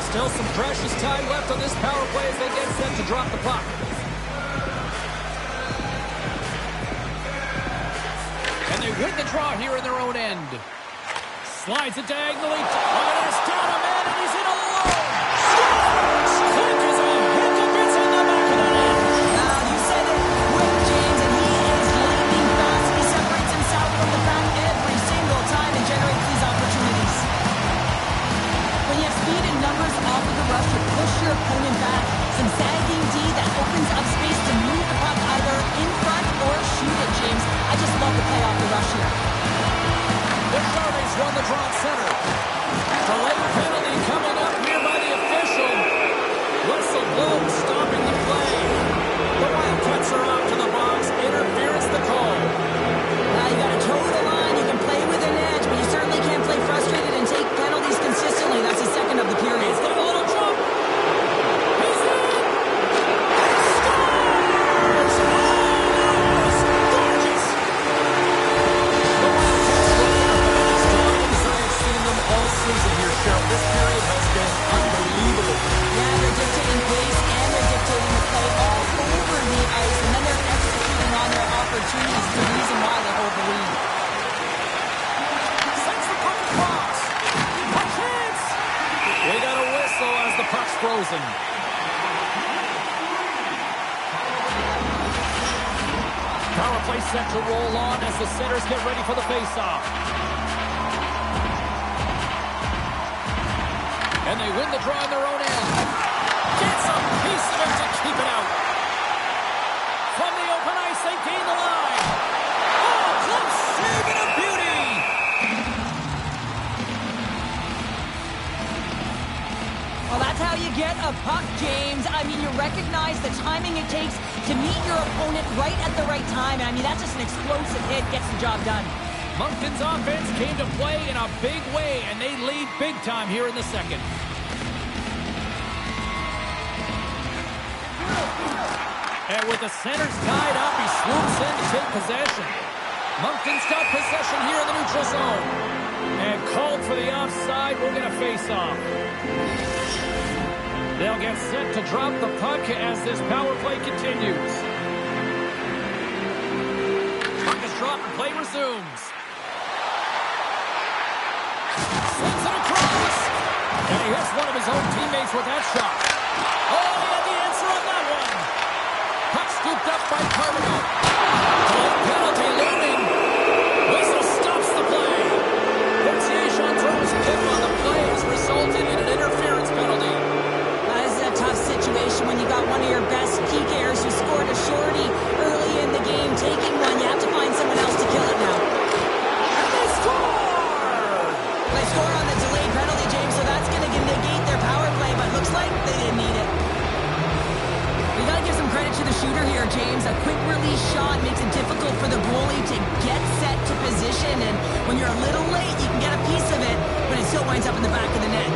Still some precious time left on this power play as they get set to drop the puck. And they win the draw here in their own end. Slides it diagonally. It's down a man, and he's in alone. Scores! Click is a hit to bits in the back of the net. You said it, Will James, and he is lightning fast. He separates himself from the pack every single time and generates these opportunities. When you have speed and numbers off of the rush, you push your opponent back. Some sagging D that opens up space to move the puck either in front or shoot it, James. I just love the play off the rush here. The Sharks won the draw at center. Delayed penalty coming up here by the official. Whistle blows, stopping the play. The Wildcats are out to the box. Interference the call. You got to toe the line. You can play with an edge, but you certainly can't play frustrated and take penalties consistently. That's the second of the period. He's got a little jump. He's in. Scores! Oh, gorgeous. The Wildcats look as strong as I've seen them all season here, Cheryl. This period has been unbelievable. Yeah, they're dictating pace and they're dictating the play all over the ice, and then they're executing on their opportunities. The reason why they hold the lead. Sends the puck across. A chance. We got a whistle as the puck's frozen. Power play set to roll on as the centers get ready for the faceoff. And they win the draw in their own end. Gets a piece of it to keep it out. From the open ice, they gain the line. Oh, close save and a beauty. Well, that's how you get a puck, James. I mean, you recognize the timing it takes to meet your opponent right at the right time. I mean, that's just an explosive hit, gets the job done. Moncton's offense came to play in a big way, and they lead big time here in the second. And with the centers tied up, he swoops in to take possession. Moncton's got possession here in the neutral zone. And called for the offside, we're going to face off. They'll get set to drop the puck as this power play continues. Puck is dropped and play resumes. Slings it across. And he hits one of his own teammates with that shot. Oh, he had the answer on that one. Puck scooped up by Cardinal. Penalty looming. Whistle stops the play. Portier throws pip on the play has resulted in an interference penalty. That is a tough situation when you got one of your best PKers who scored a shorty early in the game. Taking one, you have to find someone else to kill it now. And they score! They score on the delayed penalty, James, so that's going to negate their power play, but looks like they didn't need it. You got to give some credit to the shooter here, James. A quick release shot makes it difficult for the goalie to get set to position, and when you're a little late, you can get a piece of it, but it still winds up in the back of the net.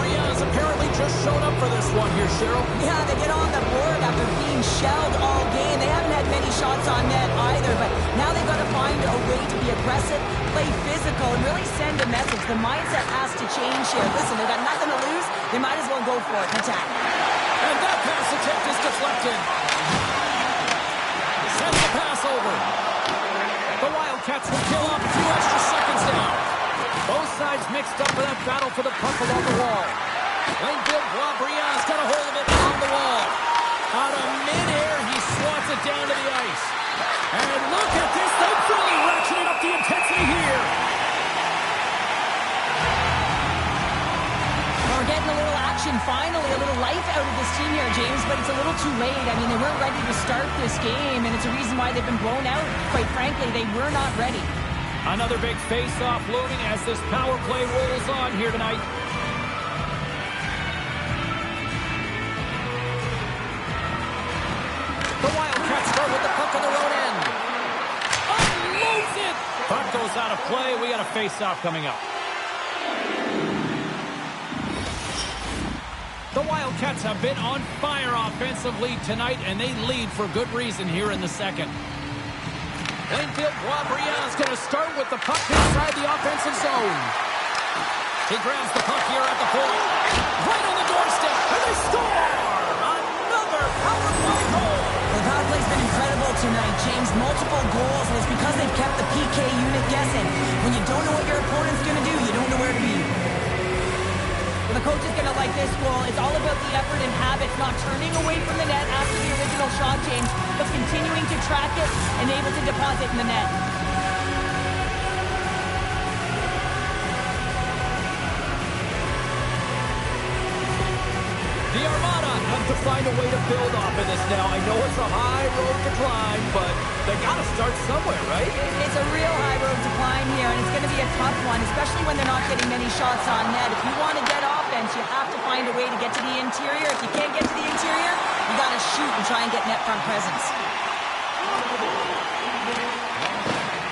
Has apparently just shown up for this one here, Cheryl. Yeah, they get on the board after being shelled all game. They haven't had many shots on net either, but now they've got to find a way to be aggressive, play physical, and really send a message. The mindset has to change here. Listen, they've got nothing to lose. They might as well go for it and attack. And that pass attempt is deflected. Sends the pass over. The Wildcats will kill off a few extra seconds now. Both sides mixed up for that battle for the puck along the wall. Langfield Boisbriand's got a hold of it on the wall. Out of midair, he swats it down to the ice. And look at this, they've really ratcheted up the intensity here. We're getting a little action finally, a little life out of this team here, James, but it's a little too late. I mean, they weren't ready to start this game, and it's a reason why they've been blown out. Quite frankly, they were not ready. Another big face-off looming as this power play rolls on here tonight. The Wildcats start with the puck on their own end. Unloads it! Puck goes out of play. We got a face-off coming up. The Wildcats have been on fire offensively tonight, and they lead for good reason here in the second. Plainfield Boisbriand's going to start with the puck inside the offensive zone. He grabs the puck here at the point. Right on the doorstep, and they score! Another power play goal! The power play's been incredible tonight, James. Multiple goals, and it's because they've kept the PK unit guessing. When you don't know what your opponent's going to do, you don't know where to be. Well, the coach is going to like this goal. It's all about the effort and habits, not turning away from the net after the original shot, James, but continuing to track it and able to deposit in the net. The Armada have to find a way to build off of this now. I know it's a high road to climb, but they got to start somewhere, right? It's a real high road to climb here, and it's going to be a tough one, especially when they're not getting many shots on net. If you want to get offense, you have to find a way to get to the interior. If you can't get to the interior, you got to shoot and try and get net front presence.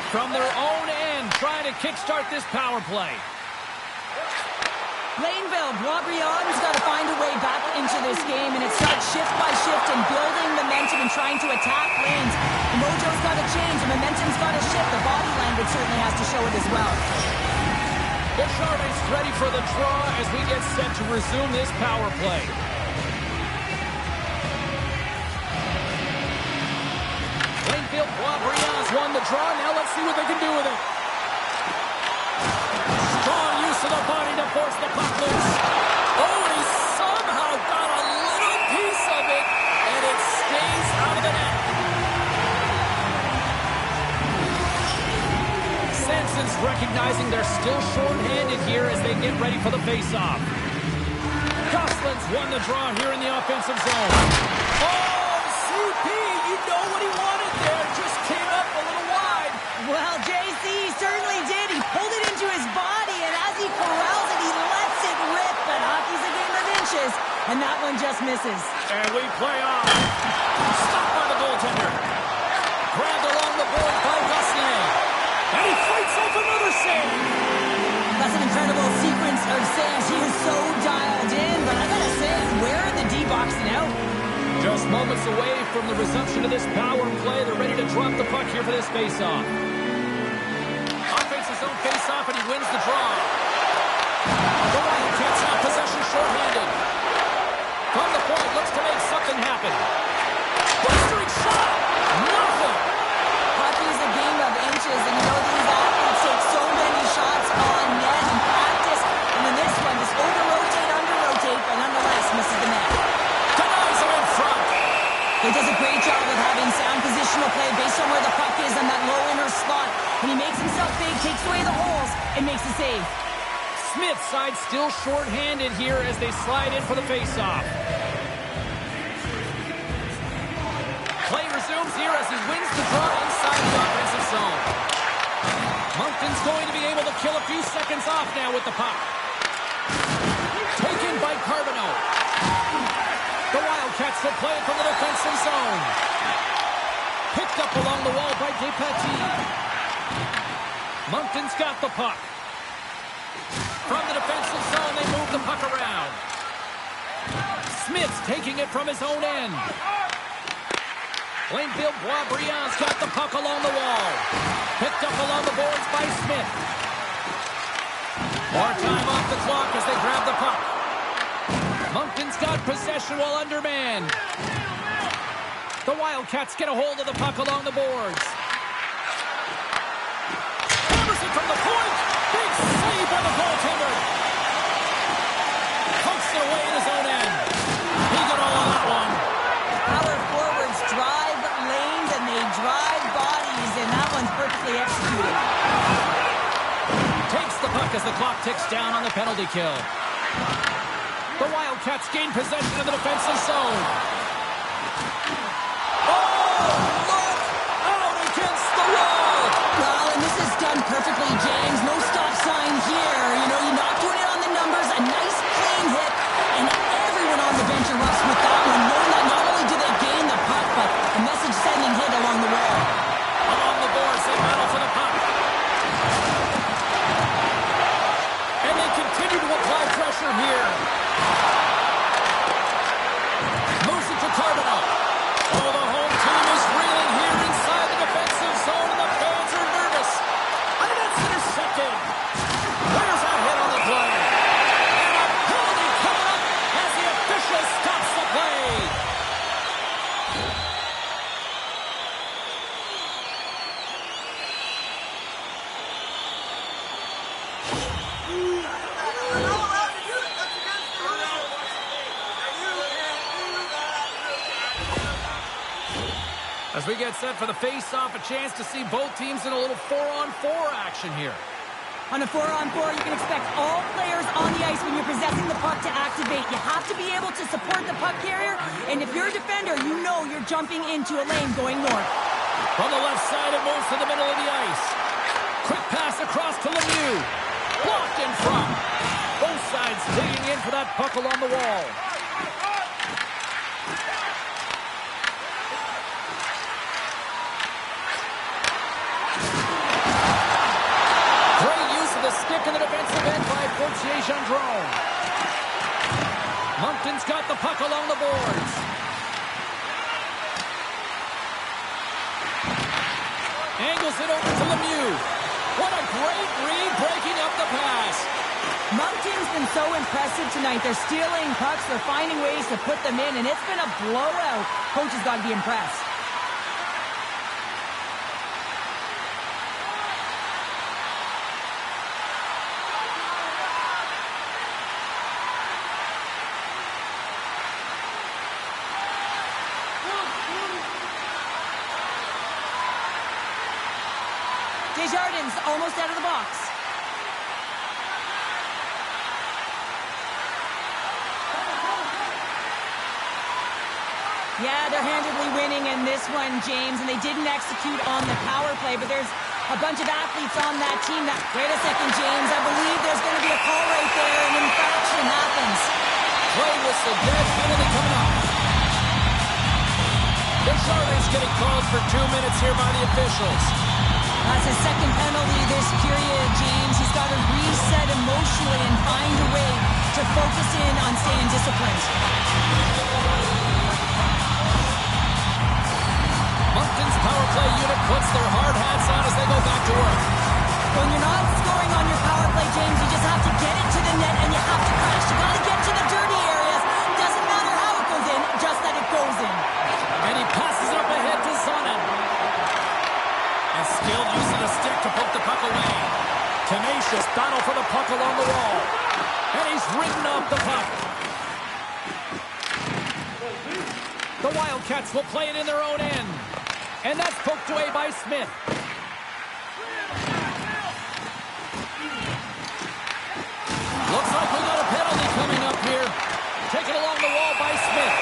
From their own end, trying to kickstart this power play. Blainville, Boisbriand's got to find a way back into this game, and it starts shift by shift and building momentum and trying to attack lanes. The mojo's got to change, the momentum's got to shift. The body language certainly has to show it as well. Bouchard is ready for the draw as we get set to resume this power play. Plainfield Boisbriand's won the draw. Now let's see what they can do with it. Strong use of the body to force the puck loose. Oh, he somehow got a little piece of it, and it stays out of the net. Sampson's recognizing they're still short-handed here as they get ready for the face-off. Gosselin's won the draw here in the offensive zone. Oh, CP, you know what he wanted there. Just came up a little wide. Well, JC certainly did. He pulled it into his body, and as he corrals it, he lets it rip. But hockey's a game of inches, and that one just misses. And we play on. Stopped by the goaltender. Grabbed along the board by Gosselin. And he fights off another save. That's an incredible sequence of saves. He is so dialed in, but I gotta say, where are the D-boxing out? Just moments away from the resumption of this power play. They're ready to drop the puck here for this face-off. Offense his own face-off, and he wins the draw. The Wildcats have possession shorthanded. From the point, looks to make something happen. Blistering shot! Nothing! Hockey is a game of inches, and you know these athletes take so many shots on net in practice, and in this one, just over-rotate, under-rotate, but nonetheless misses the net. Denies him in front. He does a great job of having sound positional play based on where the puck is on that low inner slot. When he makes himself big, takes away the holes, and makes the save. Smith's side still short-handed here as they slide in for the face-off. Play resumes here as he wins the draw inside the offensive zone. Moncton's going to be able to kill a few seconds off now with the puck. Taken by Carbonneau. The Wildcats will play it from the defensive zone. Picked up along the wall by Despatie. Moncton's got the puck. From the defensive zone, they move the puck around. Smith's taking it from his own end. Plainfield Boisbriand's got the puck along the wall. Picked up along the boards by Smith. More time off the clock as they grab the puck. Moncton's got possession while undermanned. The Wildcats get a hold of the puck along the boards. Emerson from the point. Big save by the goaltender. Pokes it away in his own end. He got all on that one. Power forwards drive lanes and they drive bodies, and that one's perfectly executed. Takes the puck as the clock ticks down on the penalty kill. The Wildcats gain possession of the defensive zone. Oh, look! Out against the wall! Well, and this is done perfectly, James. No stop sign here. You know, you're not doing it on the numbers. A nice, clean hit, and everyone on the bench erupts with that one, knowing that not only do they gain the puck, but a message-sending hit along the wall. Along the boards, they battle for the puck. And they continue to apply pressure here. Moves it As we get set for the face-off, a chance to see both teams in a little 4-on-4 action here. On a 4-on-4, you can expect all players on the ice when you're possessing the puck to activate. You have to be able to support the puck carrier, and if you're a defender, you know you're jumping into a lane going north. From the left side, it moves to the middle of the ice. Quick pass across to Lemieux. Blocked in front. Both sides digging in for that puck along the wall. Stick in the defensive end by Gauthier-Gendron. Moncton's got the puck along the boards. Angles it over to Lemieux. What a great read, breaking up the pass. Moncton's been so impressive tonight. They're stealing pucks, they're finding ways to put them in, and it's been a blowout. Coach has got to be impressed. Desjardins almost out of the box. Yeah, they're handedly winning in this one, James, and they didn't execute on the power play, but there's a bunch of athletes on that team that... Wait a second, James. I believe there's going to be a call right there. An infraction happens. Play whistle, dead penalty coming up. Desjardins getting called for 2 minutes here by the officials. That's his second penalty this period, James. He's got to reset emotionally and find a way to focus in on staying disciplined. Moncton's power play unit puts their hard hats on as they go back to work. When you're not scoring on your power play, James, you just have to get it to the net and you have to crash. You got to get to the dirty areas. Doesn't matter how it goes in, just that it goes in. And he passes up ahead to Zonin. A skilled use of the stick to poke the puck away. Tenacious battle for the puck along the wall. And he's ridden off the puck. The Wildcats will play it in their own end. And that's poked away by Smith. Looks like we got a penalty coming up here. Taken along the wall by Smith.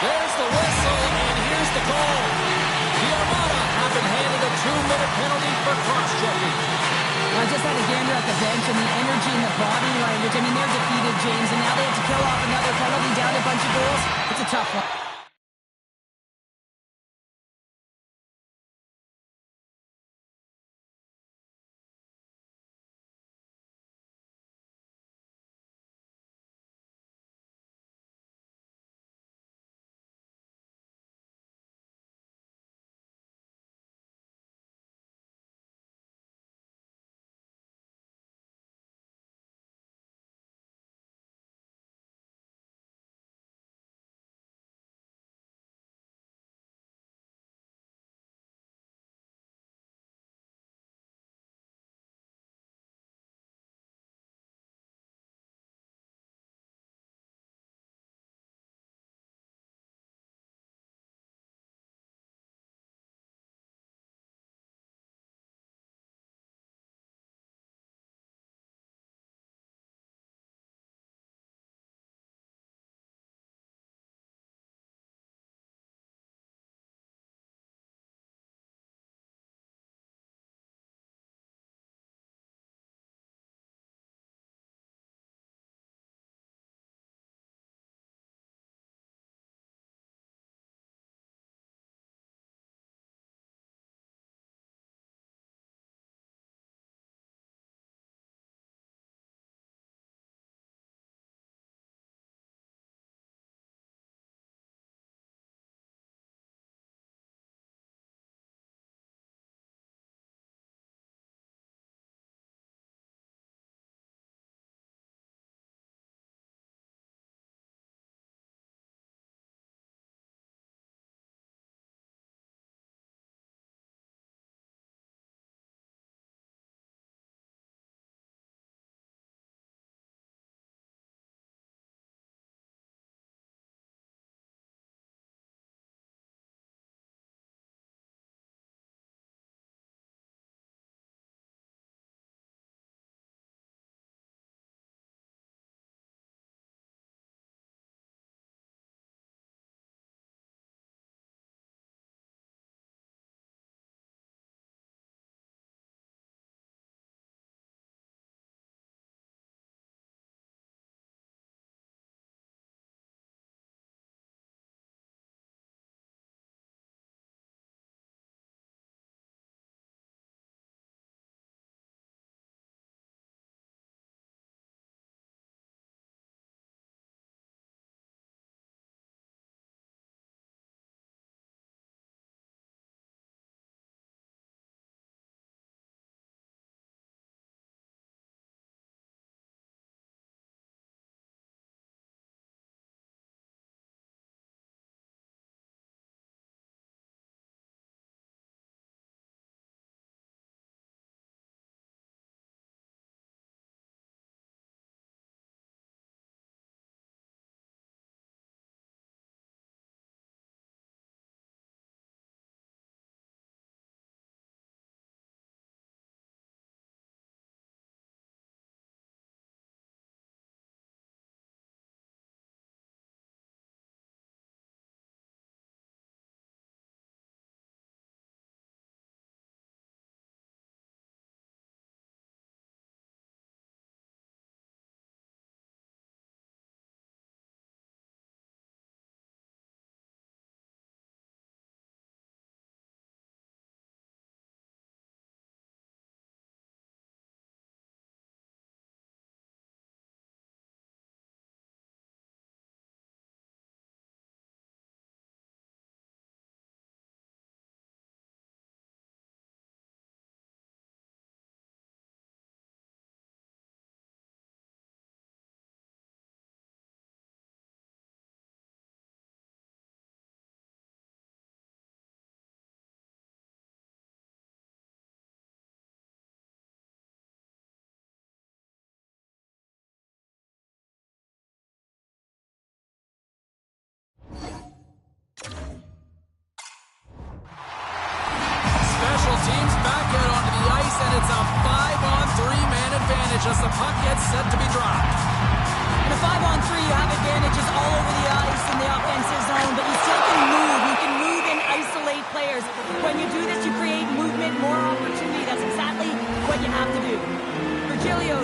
There's the whistle, and here's the call. The Armada have been handed a 2-minute penalty for cross-checking. I just had a gander at the bench, and the energy and the body language. I mean, they're defeated, James, and now they have to kill off another penalty, down a bunch of goals. It's a tough one.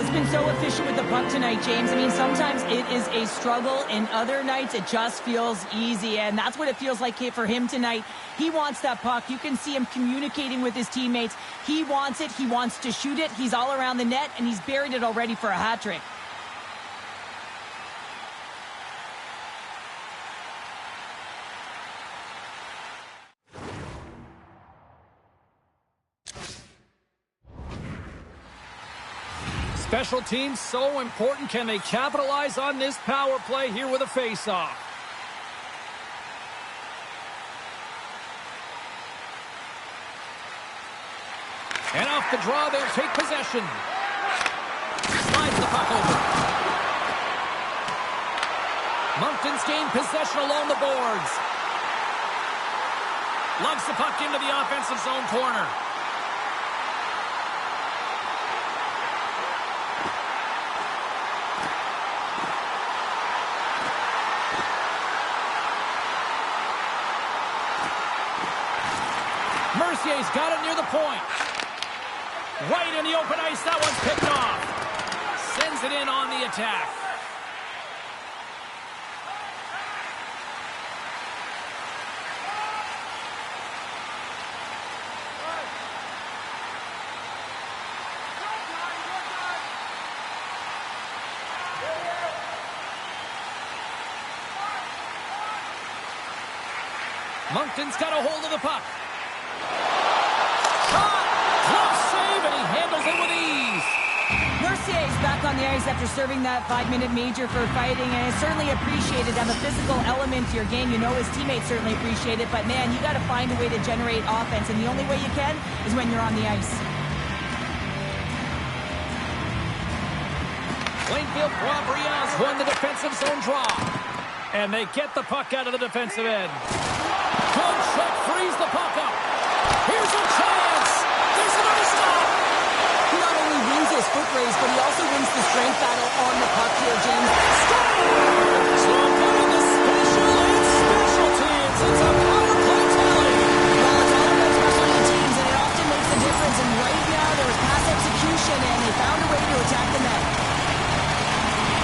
just been so efficient with the puck tonight, James. I mean, sometimes it is a struggle, and other nights it just feels easy, and that's what it feels like for him tonight. He wants that puck. You can see him communicating with his teammates. He wants it. He wants to shoot it. He's all around the net, and he's buried it already for a hat trick. Special teams so important. Can they capitalize on this power play here with a face-off? And off the draw, they'll take possession. Slides the puck over. Moncton's gained possession along the boards. Lugs the puck into the offensive zone corner. Mercier's got it near the point. Right in the open ice. That one's picked off. Sends it in on the attack. Moncton's got a hold of the puck. Mercier's back on the ice after serving that 5-minute major for fighting, and it's certainly appreciated to have a physical element to your game. You know his teammates certainly appreciate it, but man, you got to find a way to generate offense, and the only way you can is when you're on the ice. Plainfield Boisbriand's won the defensive zone draw. And they get the puck out of the defensive end. Good check, frees the puck up. Here's a chance. There's another stop. He not only wins his foot race, but he also wins the strength battle on the puck here, James. So getting the special and special teams. It's a power play tally. Well, it's all about specialty teams, and it often makes a difference. And right now, there was pass execution, and they found a way to attack the net.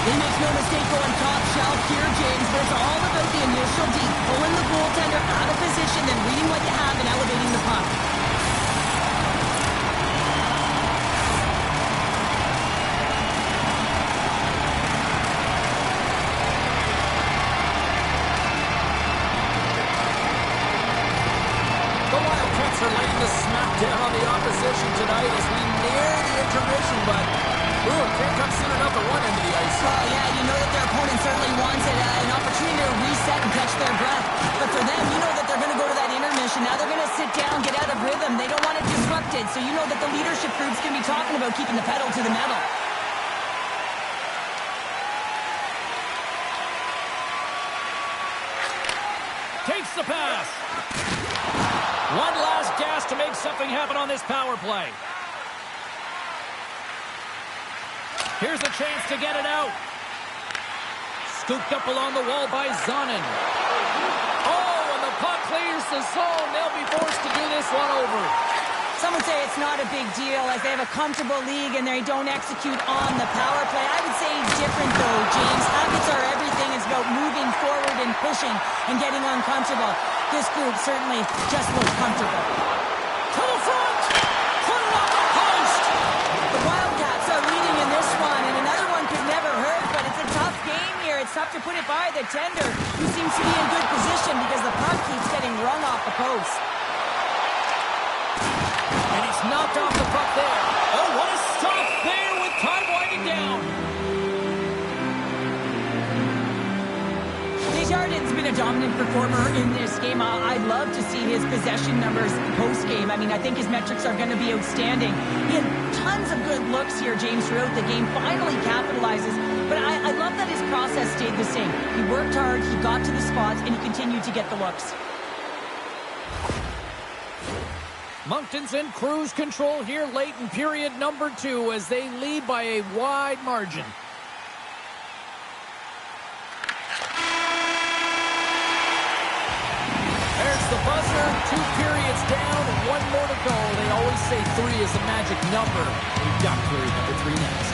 He makes no mistake going top shelf here, James, but it's all about the initial deep, pulling the goaltender out of position, then reading what you have and elevating the puck. The Wildcats are laying the smackdown on the opposition tonight as we near the intermission, but can't come soon enough at one end of the ice. Well, yeah, you know that their opponent certainly wants an opportunity to reset and catch their breath. But for them, you know that they're going to go to that intermission. Now they're going to sit down, get out of rhythm. They don't want it disrupted. So you know that the leadership group's going to be talking about keeping the pedal to the metal. Takes the pass. One last gas to make something happen on this power play. Here's a chance to get it out. Scooped up along the wall by Zonin. Oh, and the puck clears the zone. They'll be forced to do this one over. Some would say it's not a big deal as they have a comfortable league and they don't execute on the power play. I would say it's different though, James. Habits are everything. It's about moving forward and pushing and getting uncomfortable. This group certainly just looks comfortable. To the front! Put it on the post! The Wildcats are leading in this one, and another one could never hurt, but it's a tough game here. It's tough to put it by the tender, who seems to be in good position because the puck keeps getting rung off the post. And he's knocked off the puck there. Oh, what a stop there with time winding down. Desjardins been a dominant performer in this game. I'd love to see his possession numbers post-game. I mean, I think his metrics are going to be outstanding. He had tons of good looks here, James, throughout the game. Finally capitalizes. But I love that his process stayed the same. He worked hard, he got to the spots, and he continued to get the looks. Moncton's in cruise control here late in period number 2 as they lead by a wide margin. There's the buzzer. 2 periods down, 1 more to go. They always say 3 is a magic number. We've got period number 3 next.